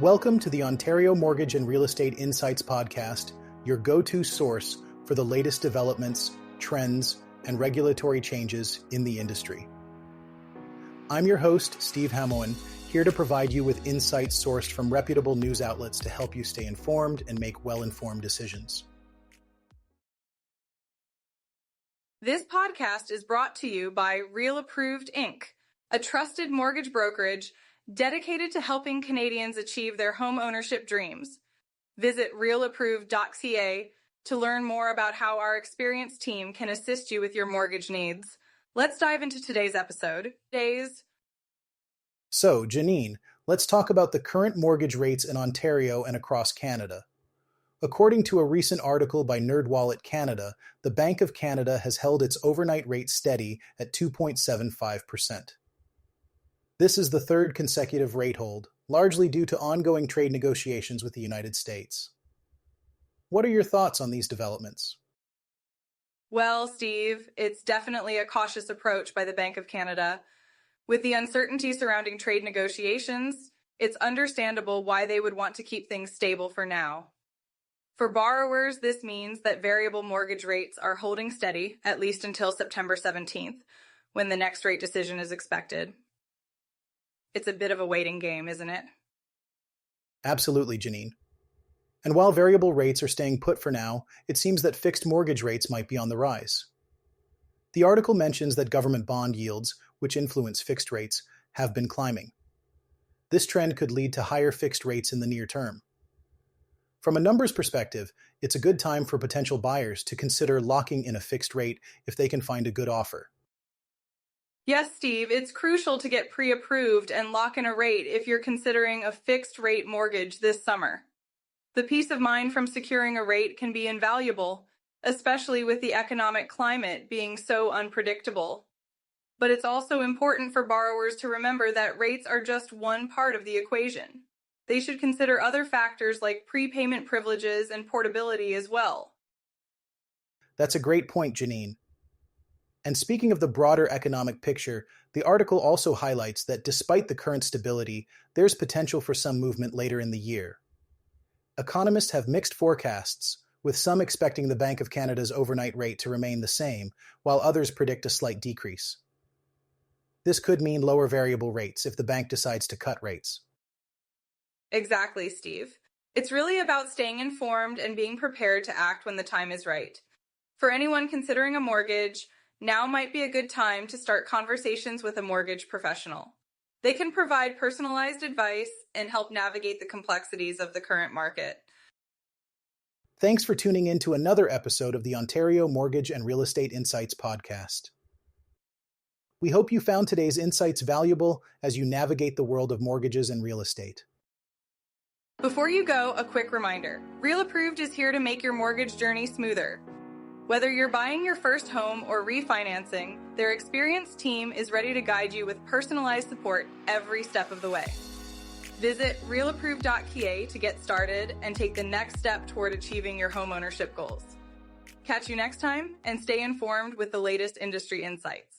Welcome to the Ontario Mortgage and Real Estate Insights podcast, your go-to source for the latest developments, trends, and regulatory changes in the industry. I'm your host, Steve Hamoen, here to provide you with insights sourced from reputable news outlets to help you stay informed and make well-informed decisions. This podcast is brought to you by Real Approved Inc., a trusted mortgage brokerage dedicated to helping Canadians achieve their home ownership dreams. Visit realapproved.ca to learn more about how our experienced team can assist you with your mortgage needs. Let's dive into today's episode. So, Janine, let's talk about the current mortgage rates in Ontario and across Canada. According to a recent article by NerdWallet Canada, the Bank of Canada has held its overnight rate steady at 2.75%. This is the third consecutive rate hold, largely due to ongoing trade negotiations with the United States. What are your thoughts on these developments? Well, Steve, it's definitely a cautious approach by the Bank of Canada. With the uncertainty surrounding trade negotiations, it's understandable why they would want to keep things stable for now. For borrowers, this means that variable mortgage rates are holding steady, at least until September 17th, when the next rate decision is expected. It's a bit of a waiting game, isn't it? Absolutely, Janine. And while variable rates are staying put for now, it seems that fixed mortgage rates might be on the rise. The article mentions that government bond yields, which influence fixed rates, have been climbing. This trend could lead to higher fixed rates in the near term. From a numbers perspective, it's a good time for potential buyers to consider locking in a fixed rate if they can find a good offer. Yes, Steve, it's crucial to get pre-approved and lock in a rate if you're considering a fixed-rate mortgage this summer. The peace of mind from securing a rate can be invaluable, especially with the economic climate being so unpredictable. But it's also important for borrowers to remember that rates are just one part of the equation. They should consider other factors like prepayment privileges and portability as well. That's a great point, Janine. And speaking of the broader economic picture, the article also highlights that despite the current stability, there's potential for some movement later in the year. Economists have mixed forecasts, with some expecting the Bank of Canada's overnight rate to remain the same, while others predict a slight decrease. This could mean lower variable rates if the bank decides to cut rates. Exactly, Steve. It's really about staying informed and being prepared to act when the time is right. For anyone considering a mortgage, now might be a good time to start conversations with a mortgage professional. They can provide personalized advice and help navigate the complexities of the current market. Thanks for tuning in to another episode of the Ontario Mortgage and Real Estate Insights podcast. We hope you found today's insights valuable as you navigate the world of mortgages and real estate. Before you go, a quick reminder. Real Approved is here to make your mortgage journey smoother. Whether you're buying your first home or refinancing, their experienced team is ready to guide you with personalized support every step of the way. Visit realapproved.ca to get started and take the next step toward achieving your homeownership goals. Catch you next time and stay informed with the latest industry insights.